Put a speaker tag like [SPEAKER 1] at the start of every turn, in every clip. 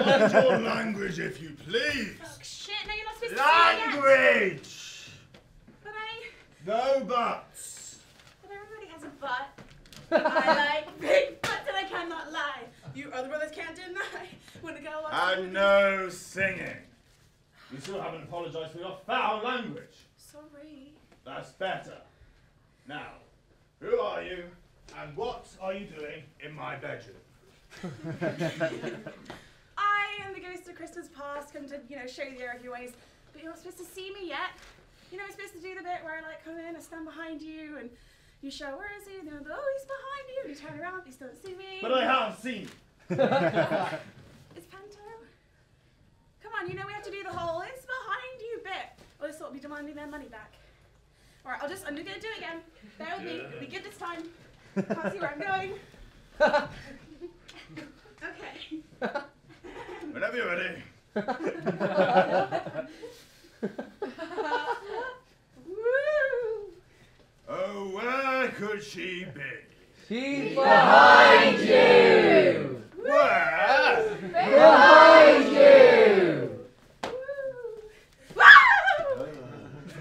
[SPEAKER 1] Mind your language, if you please.
[SPEAKER 2] Oh, shit, no, you're not supposed to say it.
[SPEAKER 1] Language!
[SPEAKER 2] But I...
[SPEAKER 1] No buts.
[SPEAKER 2] But everybody has a butt. I like big butts and I cannot lie. You other brothers can't deny. When a girl wants
[SPEAKER 1] And no singing. You still haven't apologised for your foul language.
[SPEAKER 2] Sorry.
[SPEAKER 1] That's better. Now, who are you, and what are you doing in my bedroom?
[SPEAKER 2] I am the ghost of Christmas past, come to, show you the error of your ways. But you're not supposed to see me yet. You're supposed to do the bit where I come in, I stand behind you, and you show, where is he? And then, oh, he's behind you. And you turn around, you still don't see me.
[SPEAKER 1] But I have seen you.
[SPEAKER 2] It's Panto. Come on, we have to do the whole, it's behind you bit. Or this will be demanding their money back. Alright, I'm just gonna do it again. Bear with me, it'll be good this time. Can't see where I'm going. Okay.
[SPEAKER 1] Whenever you're ready.
[SPEAKER 2] Woo!
[SPEAKER 1] Oh, where could she be?
[SPEAKER 3] She's behind you!
[SPEAKER 1] Where?
[SPEAKER 3] Behind you!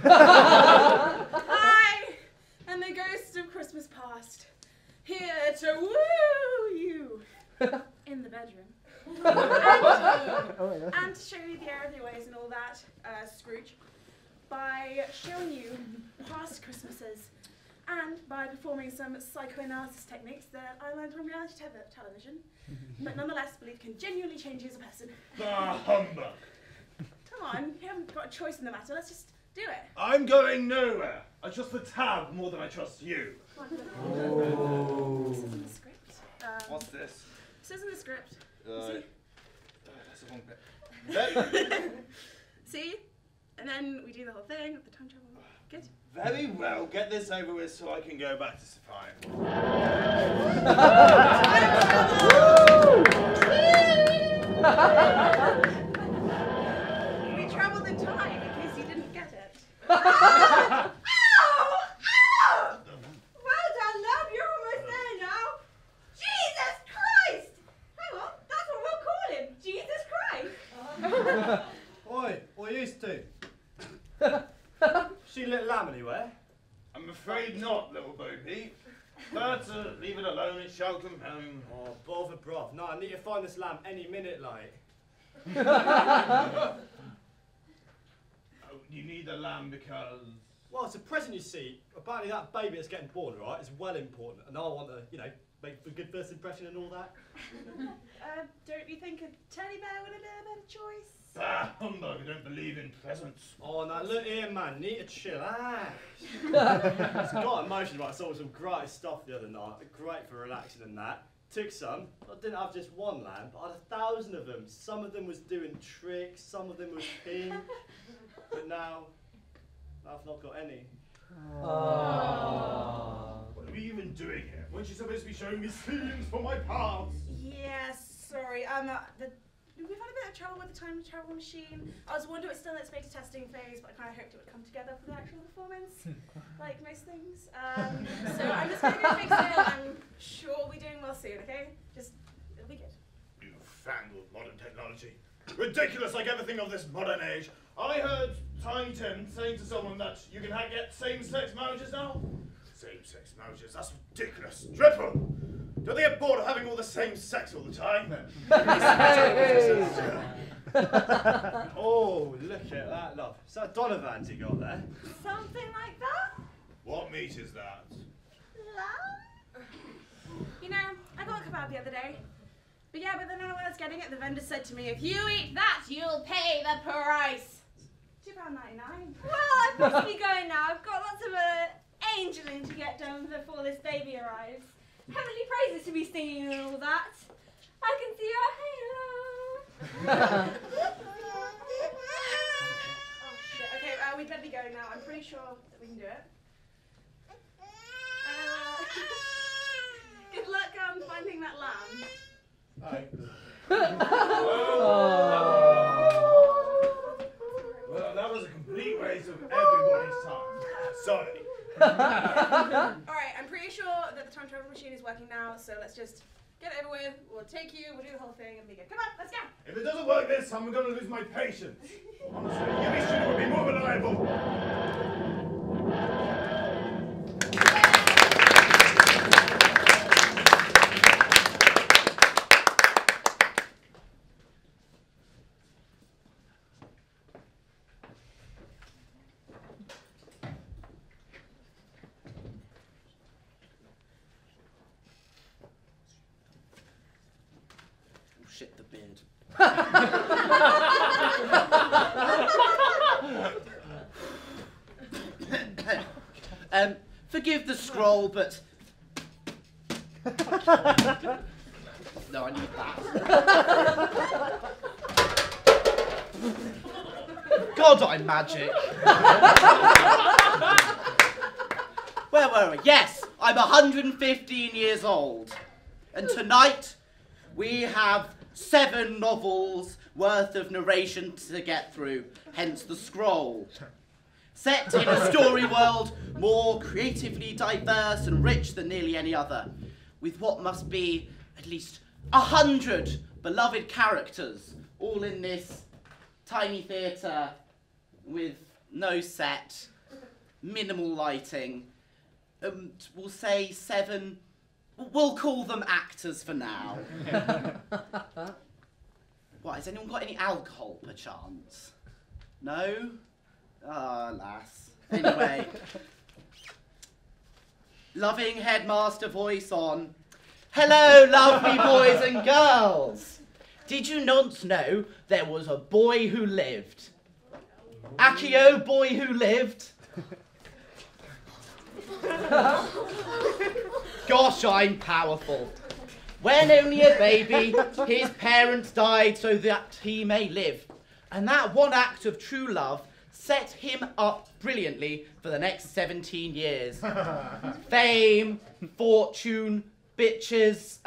[SPEAKER 2] I am the ghost of Christmas past, here to woo you in the bedroom. And to show you the error of your ways and all that, Scrooge, by showing you past Christmases and by performing some psychoanalysis techniques that I learned from reality television, but nonetheless believe can genuinely change you as a person.
[SPEAKER 1] Ah, humbug.
[SPEAKER 2] Come on, you haven't got a choice in the matter, let's just do it.
[SPEAKER 1] I'm going nowhere. I trust the tab more than I trust you.
[SPEAKER 3] Oh.
[SPEAKER 2] This is in the script.
[SPEAKER 1] What's this?
[SPEAKER 2] This is in the script.
[SPEAKER 1] That's the wrong bit.
[SPEAKER 2] See? And then we do the whole thing with the time travel. Good?
[SPEAKER 1] Very well, get this over with so I can go back to Sophia.
[SPEAKER 2] We travelled in time in case you didn't get it. Ow! Ow! Well done, love. You're almost there now. Jesus Christ! Hang on, that's what we'll call him. Jesus Christ.
[SPEAKER 4] Oi, what used to? She lit lamb anywhere?
[SPEAKER 1] I'm afraid not, little Bo Peep. But leave it alone, it shall come home.
[SPEAKER 4] Oh, bother, bruv. No, I need to find this lamb any minute, like.
[SPEAKER 1] Oh, you need a lamb because...
[SPEAKER 4] Well, it's a present, you see. Apparently that baby that's getting born, right, is well important. And I want to, make a good first impression and all that.
[SPEAKER 2] Don't you think a teddy bear would have been a better choice?
[SPEAKER 1] Ah, humbug, I don't believe in presents.
[SPEAKER 4] Oh, now look here, man. Need to chill out. It's got emotion, right? I saw some great stuff the other night. Great for relaxing and that. Took some. I didn't have just one lamb, but I had 1,000 of them. Some of them was doing tricks, some of them was pink. But now I've not got any.
[SPEAKER 1] What are we even doing here? Weren't you supposed to be showing me scenes from my past?
[SPEAKER 2] Yes, sorry. We've had a bit of trouble with the time travel machine. I was wondering, it's still in its beta testing phase, but I kind of hoped it would come together for the actual performance, like most things. So I'm just going to go fix it. I'm sure we'll be doing well soon, okay? It'll be good.
[SPEAKER 1] You fangled modern technology. Ridiculous like everything of this modern age. I heard Tiny Tim saying to someone that you can get same-sex marriages now. Same-sex marriages, that's ridiculous. Dreadful. Don't they get bored of having all the same sex all the time?
[SPEAKER 4] Oh, look at that, love. Is that Donovan's you got there?
[SPEAKER 2] Something like that?
[SPEAKER 1] What meat is that?
[SPEAKER 2] Lamb? I got a kebab the other day. But then when I was getting it, the vendor said to me, if you eat that, you'll pay the price. £2.99.
[SPEAKER 5] Well, I must be going now. I've got lots of angeling to get done before this baby arrives. Heavenly praises to be singing and all that. I can see your halo.
[SPEAKER 2] Oh shit, okay, we'd better be going now. I'm pretty sure that we can do it. Good luck finding that lamb.
[SPEAKER 1] Well, that was a complete waste of everybody's time. Sorry.
[SPEAKER 2] Alright, I'm pretty sure that the time travel machine is working now, so let's just Get it over with. We'll take you, we'll do the whole thing and be good. Come on, let's go.
[SPEAKER 1] If it doesn't work this time, I'm going to lose my patience. Honestly, Yummy Sugar would be more reliable.
[SPEAKER 6] Shit the beard. Forgive the scroll, but no, I need that. God, I'm magic. Where were we? Yes, I'm 115 years old, and tonight we have 7 novels worth of narration to get through, hence the scroll. Set in a story world more creatively diverse and rich than nearly any other, with what must be at least 100 beloved characters, all in this tiny theatre with no set, minimal lighting. We'll say 7... We'll call them actors for now. What, has anyone got any alcohol, perchance? No? Ah, alas. Anyway. Loving headmaster voice on. Hello, lovely boys and girls. Did you not know there was a boy who lived? Accio, boy who lived? Gosh, I'm powerful. When only a baby, his parents died so that he may live. And that one act of true love set him up brilliantly for the next 17 years. Fame, fortune, bitches,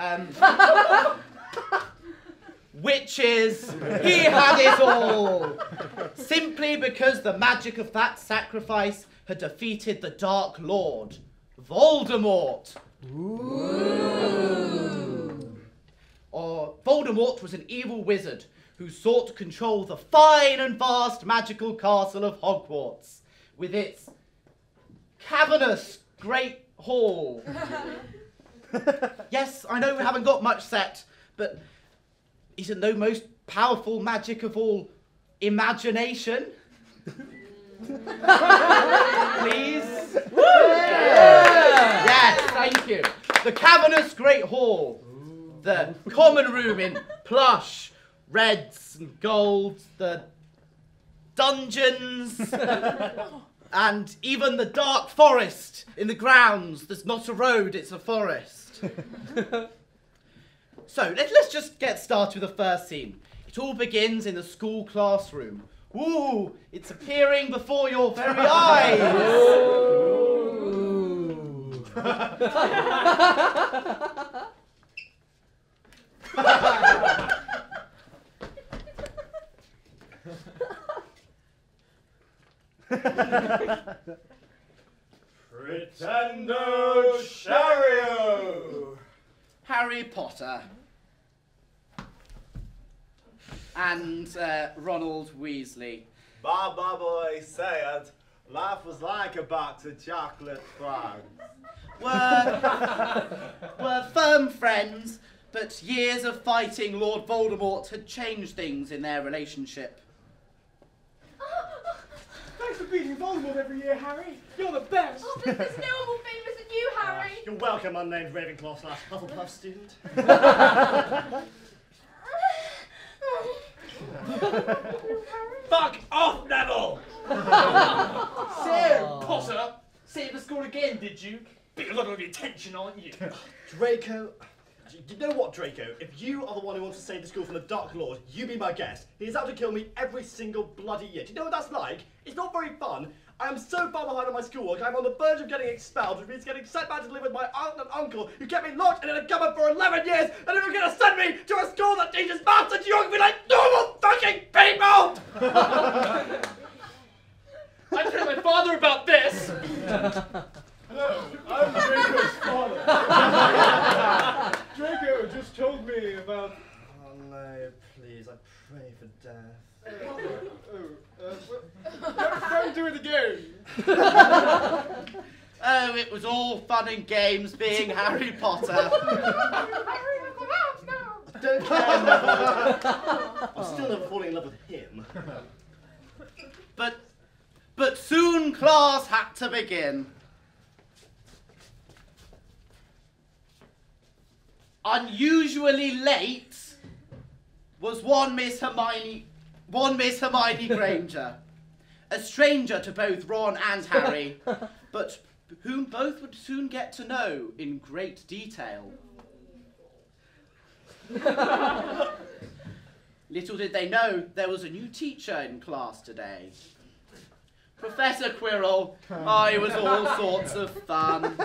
[SPEAKER 6] witches, he had it all. Simply because the magic of that sacrifice had defeated the Dark Lord, Voldemort. Or Voldemort was an evil wizard who sought to control the fine and vast magical castle of Hogwarts with its cavernous great hall. Yes, I know we haven't got much set, but isn't the most powerful magic of all imagination? Please? Yes, thank you. The cavernous great hall. The common room in plush, reds and golds. The dungeons. And even the dark forest in the grounds. There's not a road, it's a forest. So, let's just get started with the first scene. It all begins in the school classroom. Ooh, it's appearing before your very eyes.
[SPEAKER 1] Pretendo Shario!
[SPEAKER 6] Harry Potter. And Ronald Weasley.
[SPEAKER 4] Baba boy said life was like a box of chocolate frogs.
[SPEAKER 6] Were firm friends, but years of fighting Lord Voldemort had changed things in their relationship.
[SPEAKER 7] Thanks for beating Voldemort every year, Harry. You're the best.
[SPEAKER 5] Oh, there's no one more famous than you, Harry.
[SPEAKER 4] You're welcome, unnamed Ravenclaw/Hufflepuff student.
[SPEAKER 7] Fuck off, Neville! So, Potter, saved the score again, did you? Bit a lot of your attention, aren't you?
[SPEAKER 4] Draco. You know what, Draco? If you are the one who wants to save the school from the Dark Lord, you be my guest. He's out to kill me every single bloody year. Do you know what that's like? It's not very fun. I am so far behind on my schoolwork, I'm on the verge of getting expelled, which means getting sent back to live with my aunt and uncle, who kept me locked in a cupboard for 11 years, and who are going to send me to a school that teaches maths and geography like normal fucking people!
[SPEAKER 7] I told my father about this!
[SPEAKER 1] Hello, I'm Draco's father. Draco just
[SPEAKER 4] death. Don't do it again.
[SPEAKER 6] Oh, it was all fun and games being Harry Potter.
[SPEAKER 4] Don't care, Neville. I'm still never falling in love with him.
[SPEAKER 6] But soon class had to begin. Unusually late was one Miss Hermione Granger, a stranger to both Ron and Harry, but whom both would soon get to know in great detail. Little did they know there was a new teacher in class today. Professor Quirrell, he was all sorts of fun.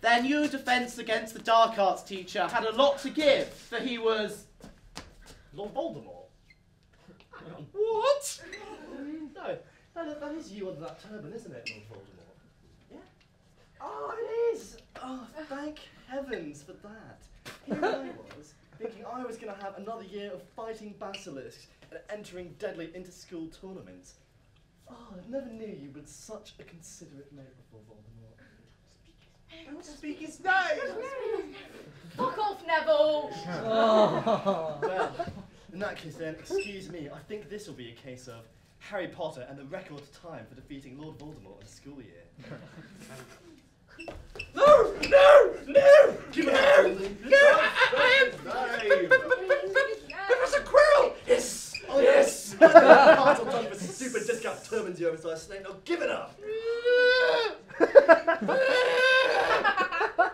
[SPEAKER 6] Their new defence against the dark arts teacher had a lot to give, for he was...
[SPEAKER 4] Lord Voldemort.
[SPEAKER 6] What?
[SPEAKER 4] No, that is you under that turban, isn't it, Lord Voldemort? Yeah. Oh, it is. Oh, thank heavens for that. Here I was, thinking I was going to have another year of fighting basilisks and entering deadly inter-school tournaments. Oh, I never knew you were such a considerate mate before, Voldemort. Don't speak his name!
[SPEAKER 8] Fuck off, Neville!
[SPEAKER 4] Well, in that case then, excuse me, I think this will be a case of Harry Potter and the record time for defeating Lord Voldemort in a school year.
[SPEAKER 6] No! No! No!
[SPEAKER 4] Give it up,
[SPEAKER 6] Professor Quirrell! Yes!
[SPEAKER 4] Oh yes! Cards on for stupid discount turbans you oversized snake. Now give it up!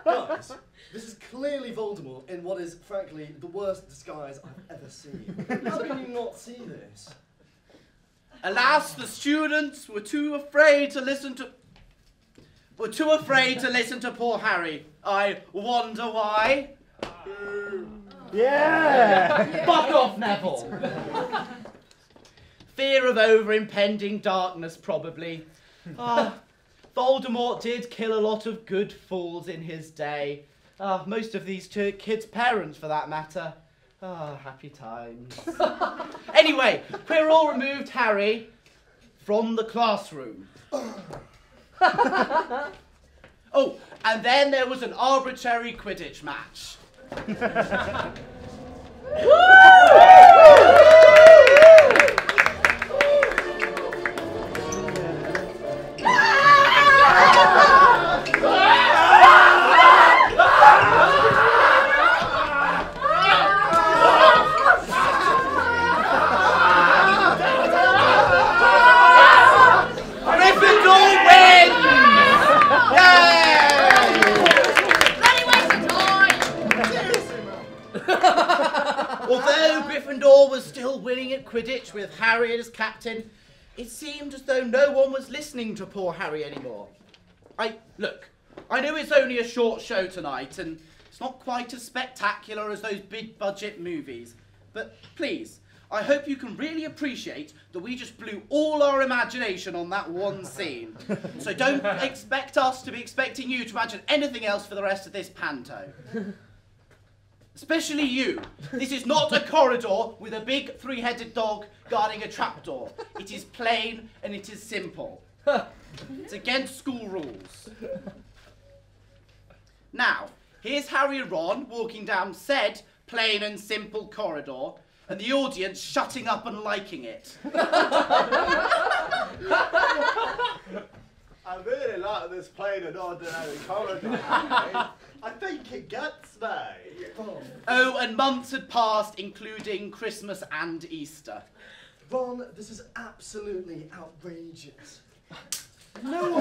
[SPEAKER 4] Guys, this is clearly Voldemort in what is, frankly, the worst disguise I've ever seen. How can you not see this?
[SPEAKER 6] Alas, the students were too afraid to listen to poor Harry. I wonder why.
[SPEAKER 7] Yeah!
[SPEAKER 6] Fuck off, Neville! Fear of over-impending darkness, probably. Voldemort did kill a lot of good fools in his day. Most of these kids' parents, for that matter. Happy times. Anyway, Quirrell removed Harry from the classroom. Oh, and then there was an arbitrary Quidditch match. Although Gryffindor was still winning at Quidditch with Harry as captain, it seemed as though no one was listening to poor Harry anymore. Look, I know it's only a short show tonight, and it's not quite as spectacular as those big-budget movies, but please, I hope you can really appreciate that we just blew all our imagination on that one scene. So don't expect us to be expecting you to imagine anything else for the rest of this panto. Especially you. This is not a corridor with a big three-headed dog guarding a trapdoor. It is plain and it is simple. It's against school rules. Now, here's Harry and Ron walking down said plain and simple corridor, and the audience shutting up and liking it.
[SPEAKER 1] I really like this plain and ordinary corridor. I think it gets me.
[SPEAKER 6] Oh, and months had passed, including Christmas and Easter.
[SPEAKER 4] Ron, this is absolutely outrageous. Nobody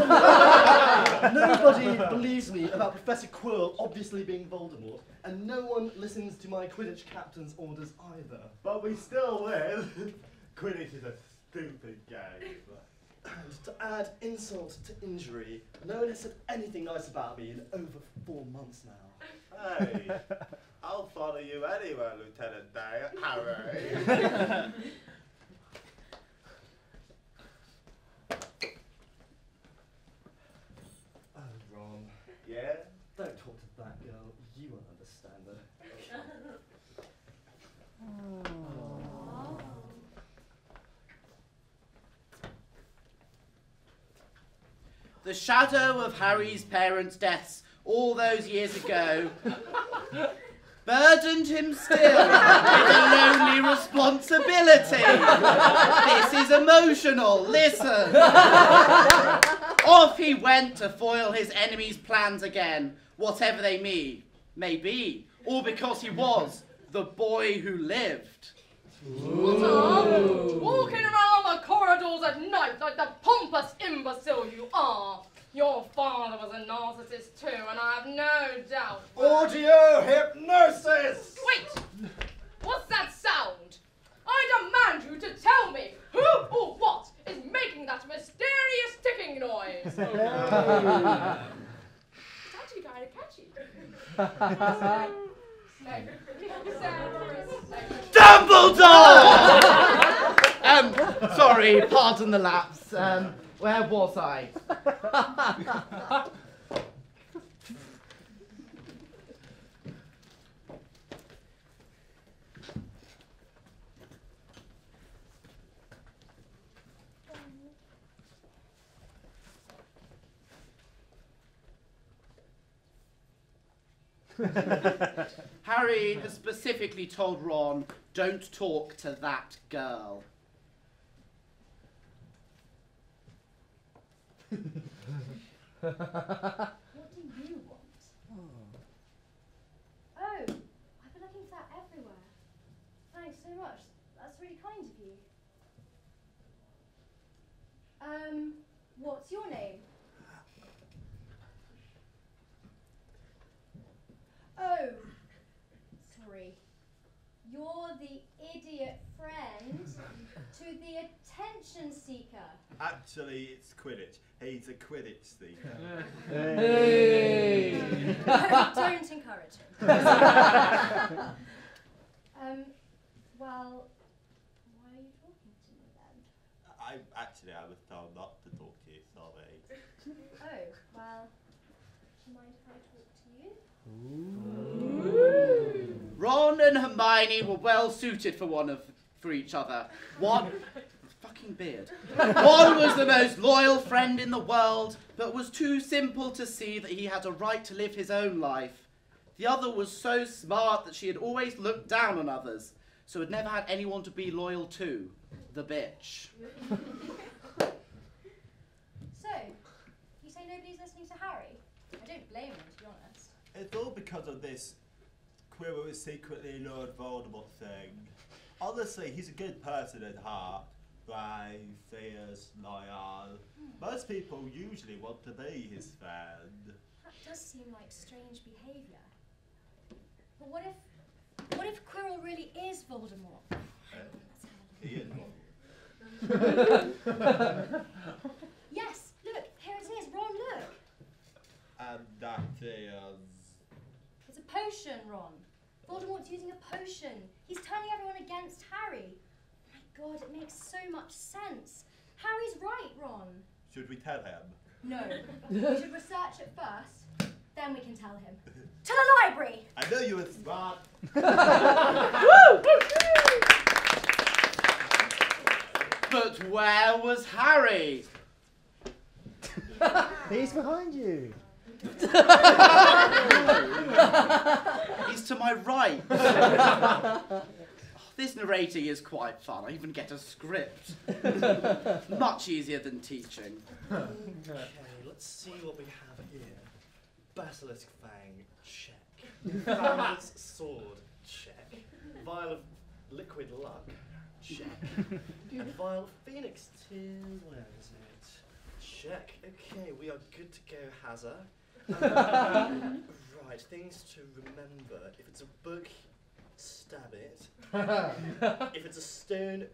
[SPEAKER 4] believes me about Professor Quirrell obviously being Voldemort, and no one listens to my Quidditch captain's orders either.
[SPEAKER 1] But we still win. Quidditch is a stupid game.
[SPEAKER 4] And to add insult to injury, no one has said anything nice about me in over 4 months now.
[SPEAKER 1] Hey, I'll follow you anywhere, Lieutenant Harry.
[SPEAKER 4] Oh, Ron.
[SPEAKER 1] Yeah?
[SPEAKER 4] Don't talk to that girl. You won't understand her.
[SPEAKER 6] the shadow of Harry's parents' deaths all those years ago burdened him still with a lonely responsibility. This is emotional, listen. Off he went to foil his enemies' plans again, whatever they may be, all because he was the boy who lived.
[SPEAKER 8] Walking around the corridors at night like the pompous imbecile you are. Your father was a narcissist too, and I have no doubt.
[SPEAKER 4] Audio hypnosis!
[SPEAKER 8] Wait! What's that sound? I demand you to tell me who or what is making that mysterious ticking noise. It's actually kind of catchy.
[SPEAKER 6] Dumbledore! Sorry, pardon the lapse. Where was I? Harry has specifically told Ron, don't talk to that girl.
[SPEAKER 5] What do you want? Oh, I've been looking for that everywhere. Thanks so much. That's really kind of you. What's your name? Oh, sorry. You're the idiot friend to the attention seeker.
[SPEAKER 9] Actually, it's Quidditch. He's a Quidditch seeker.
[SPEAKER 3] Hey!
[SPEAKER 5] Don't encourage him. Well, why are you talking to me then?
[SPEAKER 9] I was told not to talk to you, sorry.
[SPEAKER 5] Oh, well, do you mind if I talk to you?
[SPEAKER 6] Ron and Hermione were well suited for each other. One fucking beard. One was the most loyal friend in the world, but was too simple to see that he had a right to live his own life. The other was so smart that she had always looked down on others, so had never had anyone to be loyal to. The bitch.
[SPEAKER 5] So, you say nobody's listening to Harry? I don't blame him, to be honest.
[SPEAKER 9] It's all because of this Quirrell is secretly Lord Voldemort thing. Honestly, he's a good person at heart. Brave, fierce, loyal. Most people usually want to be his friend.
[SPEAKER 5] That does seem like strange behaviour. But what if Quirrell really is Voldemort?
[SPEAKER 9] He is
[SPEAKER 5] Yes, look, here it is. Ron, look.
[SPEAKER 9] And that is...
[SPEAKER 5] It's a potion, Ron. Voldemort's using a potion. He's turning everyone against Harry. My God, it makes so much sense. Harry's right, Ron.
[SPEAKER 9] Should we tell him?
[SPEAKER 5] No. We should research it first, then we can tell him. To the library!
[SPEAKER 9] I know you were smart.
[SPEAKER 6] But where was Harry?
[SPEAKER 10] He's behind you.
[SPEAKER 6] He's to my right. This narrating is quite fun. I even get a script. Much easier than teaching.
[SPEAKER 4] Okay, let's see what we have here. Basilisk Fang, check. Fowler's Sword, check. Vial of Liquid Luck, check. And Vial of Phoenix Tears, where is it? Check. Okay, we are good to go, Hazza. Right, things to remember. If it's a book, stab it. If it's a stone,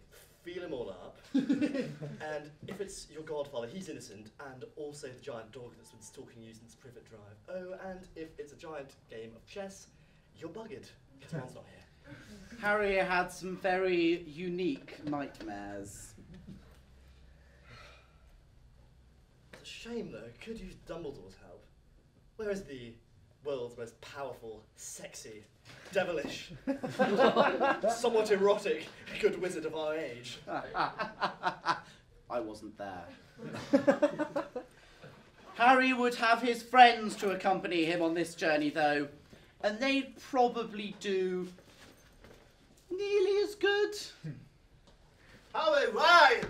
[SPEAKER 4] feel him all up. And if it's your godfather, he's innocent, and also the giant dog that's been stalking you since Privet Drive. Oh, and if it's a giant game of chess, you're buggered, because Ron's not here.
[SPEAKER 6] Harry had some very unique nightmares.
[SPEAKER 4] It's a shame, though. Could use Dumbledore's help. Where is the world's most powerful, sexy, devilish, somewhat erotic good wizard of our age?
[SPEAKER 6] I wasn't there. Harry would have his friends to accompany him on this journey, though, and they'd probably do nearly as good.
[SPEAKER 9] Harry, right!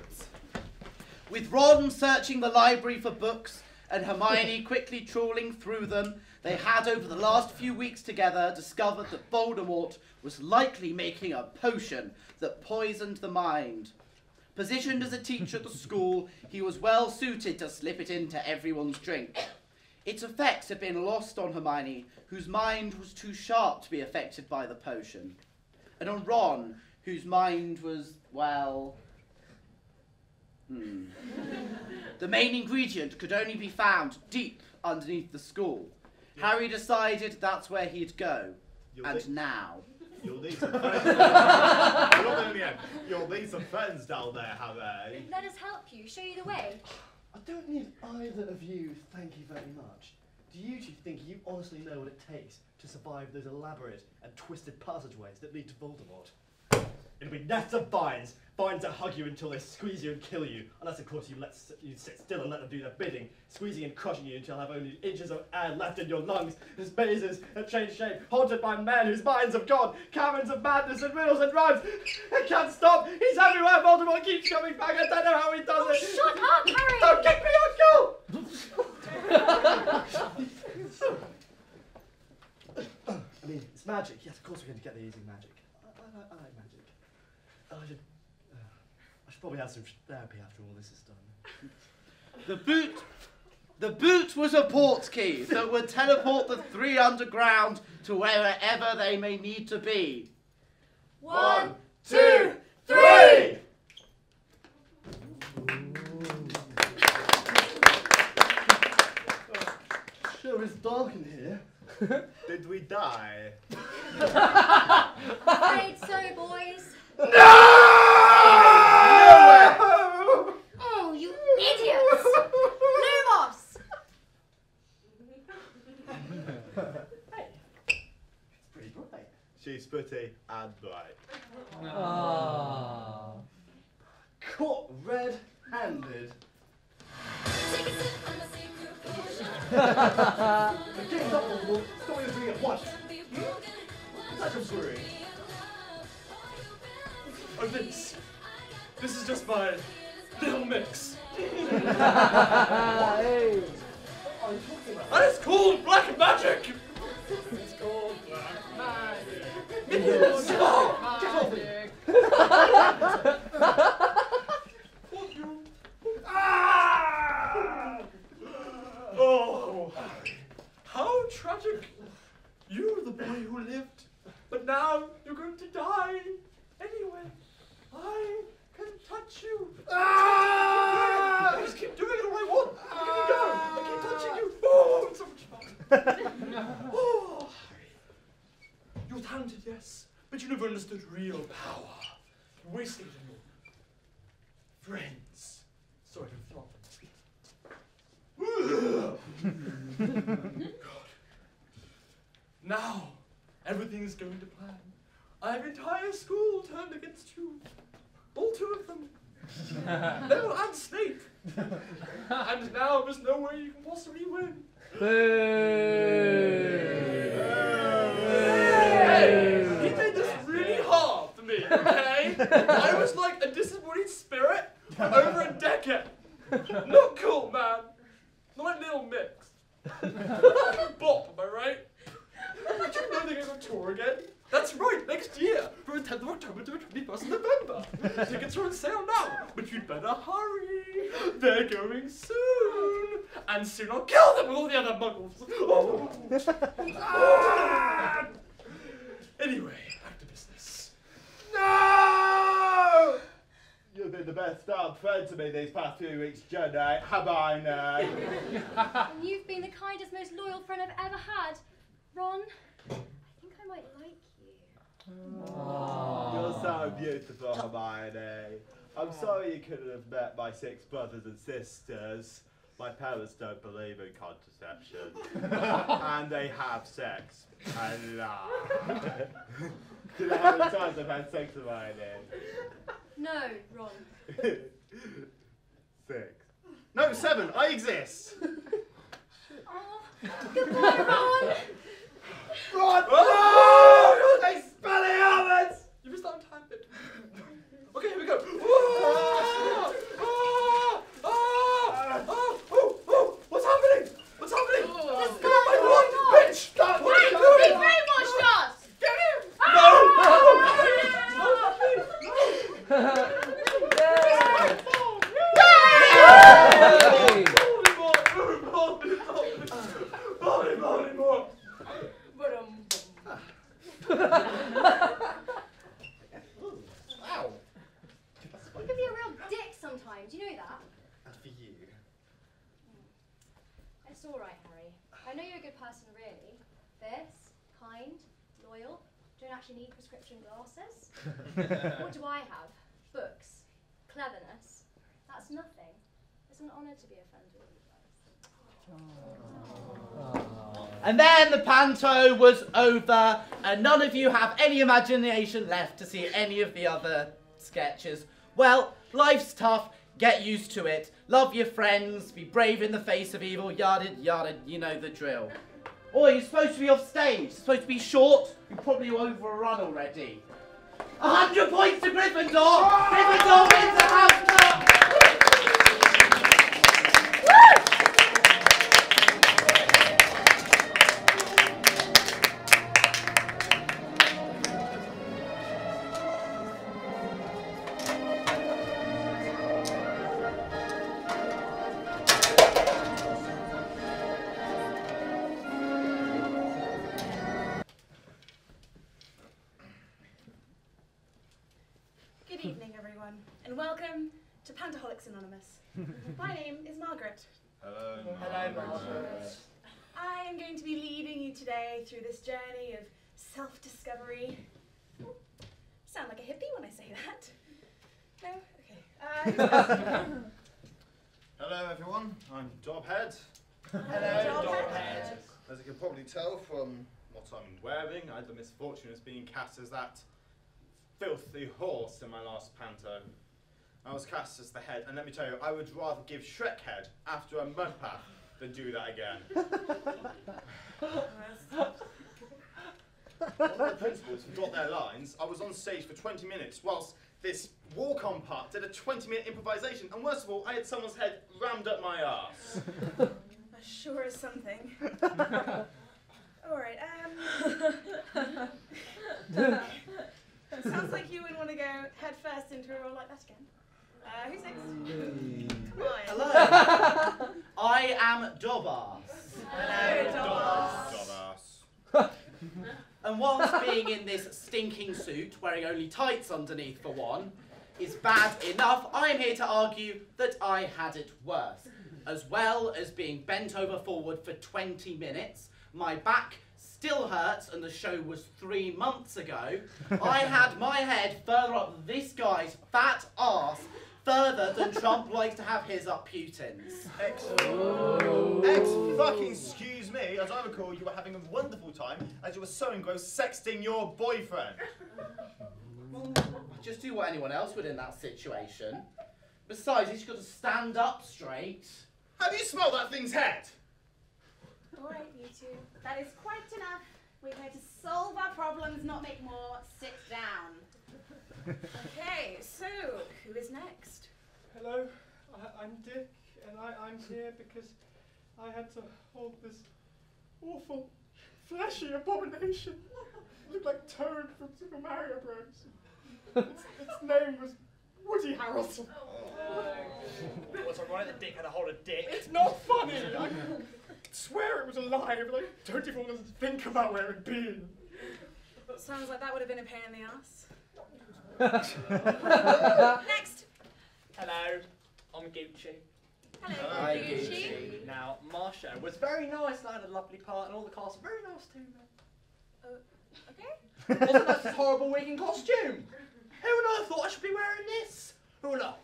[SPEAKER 6] With Ron searching the library for books and Hermione quickly trawling through them, they had, over the last few weeks together, discovered that Voldemort was likely making a potion that poisoned the mind. Positioned as a teacher at the school, he was well suited to slip it into everyone's drink. Its effects had been lost on Hermione, whose mind was too sharp to be affected by the potion, and on Ron, whose mind was, well... The main ingredient could only be found deep underneath the school. Harry decided that's where he'd go. Now...
[SPEAKER 9] You'll need some friends. You're not in the end. You'll need some friends down there, Harry.
[SPEAKER 5] Let us help you, show you the way.
[SPEAKER 4] I don't need either of you, thank you very much. Do you two think you honestly know what it takes to survive those elaborate and twisted passageways that lead to Voldemort? It'll be nets of vines that hug you until they squeeze you and kill you, unless of course you sit still and let them do their bidding, squeezing and crushing you until you have only inches of air left in your lungs, as mazes that change shape, haunted by men whose minds have gone, caverns of madness and riddles and rhymes. It can't stop, he's everywhere, Voldemort keeps coming back, I don't know how he does it.
[SPEAKER 5] Shut up, Harry!
[SPEAKER 4] Don't kick me, Uncle! I mean, it's magic, yes, of course we're going to get the easy magic. I like magic. I should probably have some therapy after all this is done.
[SPEAKER 6] The boot was a portkey that would teleport the three underground to wherever they may need to be.
[SPEAKER 5] 1,
[SPEAKER 9] 2, 3!
[SPEAKER 4] Sure is dark in here.
[SPEAKER 9] Did we die?
[SPEAKER 5] Afraid so, boys.
[SPEAKER 9] No!
[SPEAKER 5] Oh, you idiots! Lumos!
[SPEAKER 4] Hey, it's pretty bright.
[SPEAKER 9] She's pretty and bright.
[SPEAKER 7] Aww.
[SPEAKER 4] Caught red-handed. The king's up will stop me doing it once. Such a brewery.
[SPEAKER 7] Oh, this is just my little mix.
[SPEAKER 3] Hey.
[SPEAKER 7] And it's called Black Magic! It's called Black Magic. It's called Magic. Fuck you. Ah! Oh, how tragic. You were the boy who lived, but now you're going to die anyway. I can touch you. Ah! I just keep doing it all I want. Look at me go. I keep touching you. Oh, it's so much fun. Oh, Harry. You're talented, yes, but you never understood real power. You wasted it on your friends. Sorry to flop. God. Now, everything is going to plan. I have entire school turned against you. All two of them. Neville and Snape. And now there's no way you can possibly win. Hey, he made this really hard for me, okay? I was like a disembodied spirit for over a decade. Not cool, man. Not like Little Mix. Bop, am I right? Did you know they're going to tour again? That's right, next year, from the 10th of October to the 21st of November. Tickets are on sale now, but you'd better hurry. They're going soon. And soon I'll kill them with all the other muggles. Oh. Ah! Anyway, back to business.
[SPEAKER 9] No! You've been the best friend to me these past few weeks, Jenny. Have I now?
[SPEAKER 5] And you've been the kindest, most loyal friend I've ever had. Ron, I think I might like you.
[SPEAKER 9] Aww. You're so beautiful, Hermione. I'm sorry you couldn't have met my 6 brothers and sisters. My parents don't believe in contraception. And they have sex. And do you know how many times I've had sex with Hermione?
[SPEAKER 5] No, Ron.
[SPEAKER 9] 6. No, 7. I exist.
[SPEAKER 5] Goodbye, Ron.
[SPEAKER 7] Ron! Oh! They spell it out! You missed out on time, bit. Okay, here we go. What's happening? What's happening?
[SPEAKER 5] The
[SPEAKER 7] Oh
[SPEAKER 5] scar's
[SPEAKER 7] my
[SPEAKER 5] going
[SPEAKER 7] God!
[SPEAKER 5] on.
[SPEAKER 7] Bitch! Stop!
[SPEAKER 5] Wait, he brainwashed us.
[SPEAKER 7] Get him!
[SPEAKER 4] Wow.
[SPEAKER 5] You can be a real dick sometimes. Do you know that?
[SPEAKER 4] And for you.
[SPEAKER 5] It's all right, Harry. I know you're a good person, really. Fierce, kind, loyal. Don't actually need prescription glasses. What do I have? Books, cleverness. That's nothing. It's an honour to be a friend with you guys.
[SPEAKER 6] And then the panto was over, and none of you have any imagination left to see any of the other sketches. Well, life's tough, get used to it. Love your friends, be brave in the face of evil, yada yada, you know the drill. Oh, you're supposed to be off stage, you're supposed to be short, you're probably overrun already. 100 points to Gryffindor! Gryffindor wins the house cup!
[SPEAKER 2] Good evening, everyone, and welcome to Pantaholics Anonymous. My name is Margaret.
[SPEAKER 9] Hello,
[SPEAKER 6] Margaret.
[SPEAKER 2] I am going to be leading you today through this journey of self-discovery. Sound like a hippie when I say that. No? Okay.
[SPEAKER 1] Hello everyone, I'm Dobhead.
[SPEAKER 2] Hello, Dobhead.
[SPEAKER 1] As you can probably tell from what I'm wearing, I had the misfortune of being cast as that filthy horse in my last panto. I was cast as the head, and let me tell you, I would rather give Shrek head after a mud path than do that again. One of the principals forgot their lines. I was on stage for 20 minutes whilst this walk-on part did a 20-minute improvisation, and worst of all, I had someone's head rammed up my arse.
[SPEAKER 2] That sure is something. Alright, sounds like you would want to go head first into a role like that again. Who's next? Come on.
[SPEAKER 6] Hello. I am Dobarse.
[SPEAKER 2] Hello,
[SPEAKER 1] Dobass.
[SPEAKER 6] And whilst being in this stinking suit, wearing only tights underneath for one, is bad enough, I am here to argue that I had it worse. As well as being bent over forward for 20 minutes, my back still hurts and the show was 3 months ago, I had my head further up this guy's fat arse, further than Trump likes to have his up Putin's.
[SPEAKER 1] Excuse me, as I recall, you were having a wonderful time as you were so engrossed sexting your boyfriend.
[SPEAKER 6] Just do what anyone else would in that situation. Besides, he's got to stand up straight.
[SPEAKER 1] Have you smelled that thing's head?
[SPEAKER 2] Alright, you two. That is quite enough. We're here to solve our problems, not make more. Sit down. Okay, so who is next?
[SPEAKER 10] Hello, I'm Dick, and I'm here because I had to hold this awful, fleshy abomination. It looked like Toad from Super Mario Bros. Its name was Woody Harrelson.
[SPEAKER 4] What's ironic that Dick had a hold of Dick?
[SPEAKER 10] It's not funny! I swear it was alive, but I don't even want to think about where it'd been.
[SPEAKER 2] Sounds like that would have been a pain in the ass. Next!
[SPEAKER 11] Hello, I'm Gucci.
[SPEAKER 2] Hello,
[SPEAKER 6] Hi,
[SPEAKER 2] Gucci.
[SPEAKER 11] Now, Marsha was very nice and I had a lovely part and all the cast were very nice to me.
[SPEAKER 2] Okay.
[SPEAKER 11] Wasn't that this horrible wig and costume? Who would I have thought I should be wearing this? Who would I?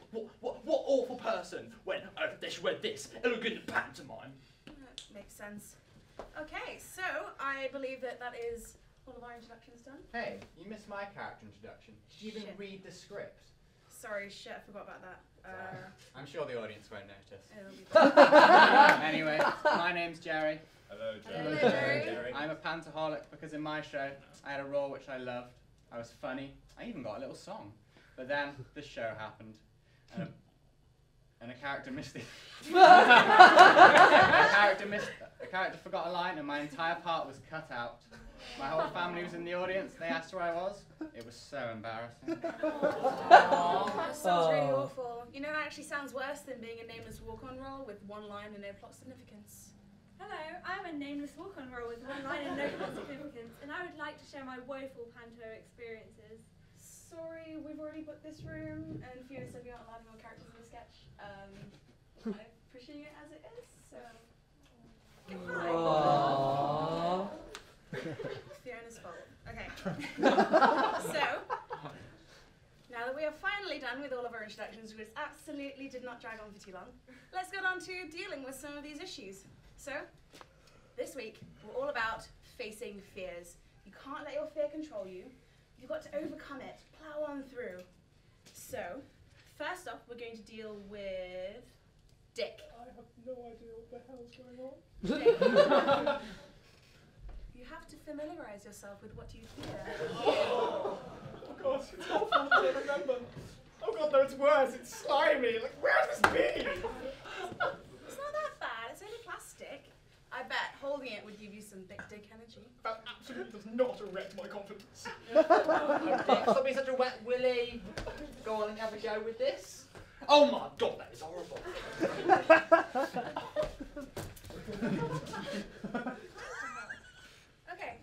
[SPEAKER 11] What awful person went, oh, they should wear this. It'll look good in pantomime.
[SPEAKER 2] That makes sense. Okay, so I believe that is all of our introductions done.
[SPEAKER 12] Hey, you missed my character introduction. Did you even
[SPEAKER 2] Shit.
[SPEAKER 12] read the script?
[SPEAKER 2] Sorry, shit, I forgot about that.
[SPEAKER 12] I'm sure the audience won't notice.
[SPEAKER 2] It'll be fine.
[SPEAKER 12] Anyway, my name's Jerry.
[SPEAKER 1] Hello,
[SPEAKER 9] Hello, Jerry.
[SPEAKER 2] Hello, Jerry.
[SPEAKER 12] I'm a pantoholic because in my show I had a role which I loved. I was funny. I even got a little song. But then the show happened, and a character missed it. A character forgot a line, and my entire part was cut out. My whole family was in the audience. They asked where I was. It was so embarrassing.
[SPEAKER 2] That sounds really awful. You know, it actually sounds worse than being a nameless walk-on role with one line and no plot significance.
[SPEAKER 5] Hello, I'm a nameless walk-on role with one line and no plot significance, and I would like to share my woeful panto experiences.
[SPEAKER 2] Sorry, we've already booked this room, and Fiona said we aren't allowed more characters in the sketch. Kind of pushing it as it is, so goodbye. Fiona's fault. Okay. So, now that we are finally done with all of our introductions, which absolutely did not drag on for too long, let's get on to dealing with some of these issues. So, this week, we're all about facing fears. You can't let your fear control you. You've got to overcome it, plow on through. So, first off, we're going to deal with Dick.
[SPEAKER 10] I have no idea what the hell's going on.
[SPEAKER 2] Dick. You have to familiarise yourself with what you fear.
[SPEAKER 10] Oh god, it's awful. I don't remember. Oh god, no, it's worse. It's slimy. Like, where has this been?
[SPEAKER 2] It's not that bad. It's only plastic. I bet holding it would give you some big dick energy.
[SPEAKER 10] That absolutely does not erect my confidence.
[SPEAKER 11] Stop being such a wet willy. Go on and have a go with this. Oh my god, that is horrible.
[SPEAKER 2] Okay,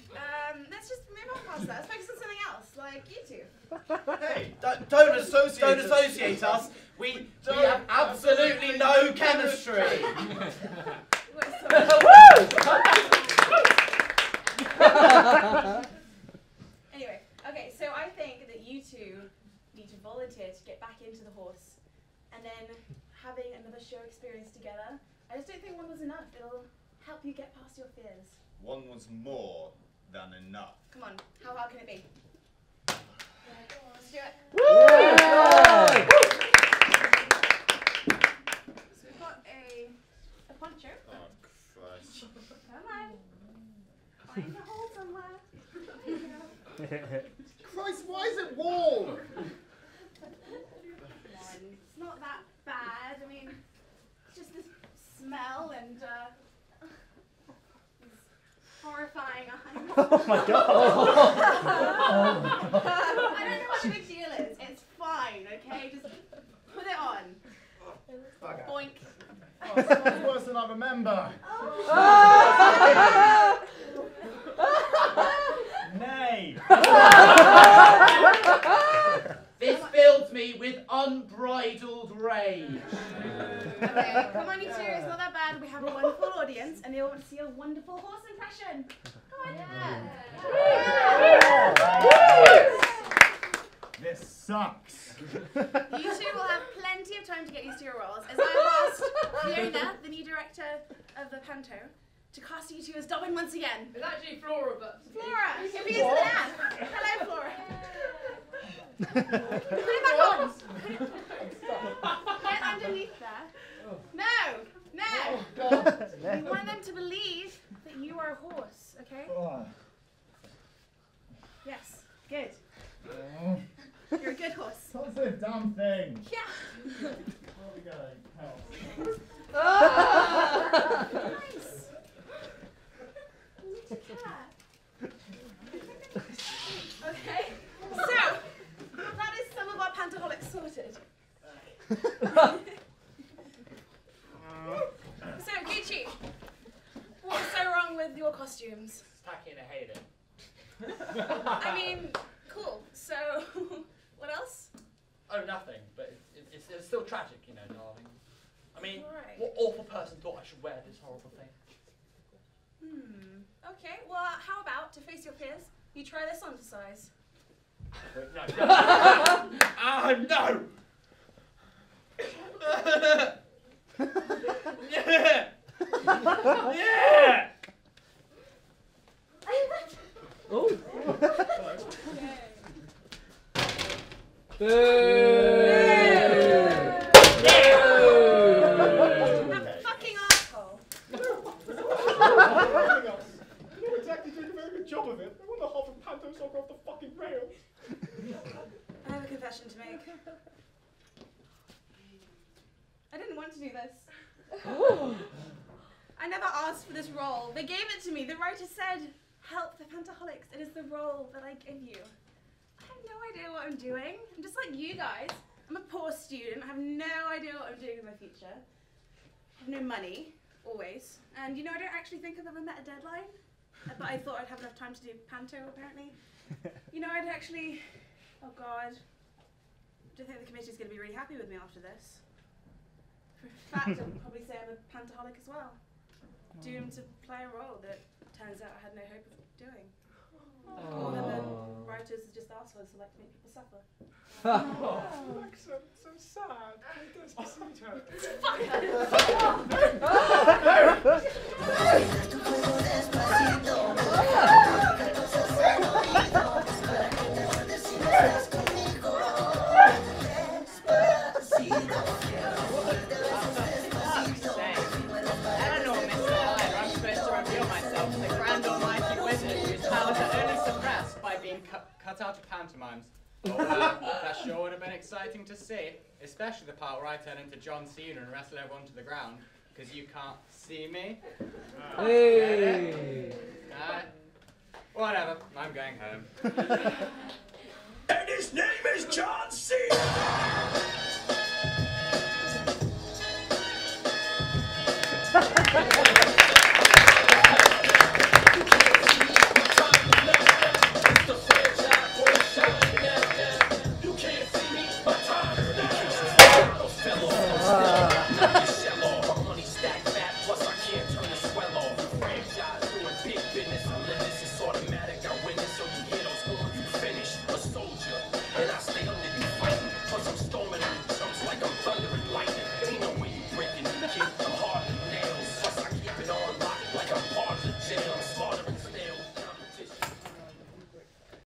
[SPEAKER 2] let's just move on past that. Let's focus on something else, like you two.
[SPEAKER 6] Hey, don't associate us. We have absolutely no chemistry.
[SPEAKER 2] Anyway, okay, so I think that you two need to volunteer to get back into the horse, and then having another show experience together. I just don't think one was enough. It'll help you get past your fears.
[SPEAKER 9] One was more than enough.
[SPEAKER 2] Come on, how hard can it be? Let's do it.
[SPEAKER 3] Woo!
[SPEAKER 2] So we've got a poncho.
[SPEAKER 9] Oh, Christ.
[SPEAKER 2] Come on. Find a hole somewhere. There you go.
[SPEAKER 9] Christ, why is it warm?
[SPEAKER 2] It's not that bad. I mean, it's just this smell and these horrifying eyes.
[SPEAKER 3] Oh my god!
[SPEAKER 2] I don't know what the big deal is. It's fine, okay? Just put it on. Boink.
[SPEAKER 1] Oh, it's worse than I remember.
[SPEAKER 6] Nay. This fills me with unbridled rage.
[SPEAKER 2] Okay, come on you two, it's not that bad. We have a wonderful audience and they all want to see a wonderful horse impression. Come on.
[SPEAKER 1] This sucks.
[SPEAKER 2] You two will have plenty of time to get used to your roles, as I asked Fiona, the new director of the Panto, to cast you two as Dobbin once again.
[SPEAKER 8] It's actually Flora, but...
[SPEAKER 2] Flora! Give me an ad. Hello, Flora. Put it back on. Get underneath there. No! We want them to believe that you are a horse, okay? Yes, good. You're a good horse.
[SPEAKER 1] What's this damn thing?
[SPEAKER 2] Yeah.
[SPEAKER 1] Where are we going? Help.
[SPEAKER 2] Nice. Okay, so that is some of our pantoholics sorted. So, Gucci, what's so wrong with your costumes?
[SPEAKER 11] It's tacky and I hate it.
[SPEAKER 2] I mean, cool. So, what else?
[SPEAKER 11] Oh, nothing, but it's still tragic, you know, darling. I mean,
[SPEAKER 2] Right.
[SPEAKER 11] what awful person thought I should wear this horrible thing?
[SPEAKER 2] Okay, well, how about, to face your fears, you try this on for size?
[SPEAKER 11] Wait, no. No! Yeah! Yeah!
[SPEAKER 3] Oh!
[SPEAKER 2] That fucking asshole.
[SPEAKER 10] PantoSoc off the fucking rails.
[SPEAKER 2] I have a confession to make. I didn't want to do this. I never asked for this role. They gave it to me. The writer said, help the Pantaholics. It is the role that I give you. I have no idea what I'm doing. I'm just like you guys. I'm a poor student. I have no idea what I'm doing in my future. I have no money, always. And you know, I don't actually think I've ever met a deadline. But I thought I'd have enough time to do panto, apparently. You know, I'd actually... Oh, God. I don't think the committee's going to be really happy with me after this. For a fact, I'd probably say I'm a pantaholic as well. Doomed to play a role that turns out I had no hope of doing. Or that the writers are just assholes who like to make people suffer.
[SPEAKER 10] So sad. Despacito.
[SPEAKER 12] Cut out of pantomimes. Oh, that sure would have been exciting to see, especially the part where I turn into John Cena and wrestle everyone to the ground, because you can't see me.
[SPEAKER 3] Hey!
[SPEAKER 12] Whatever, I'm going home.
[SPEAKER 13] And his name is John Cena!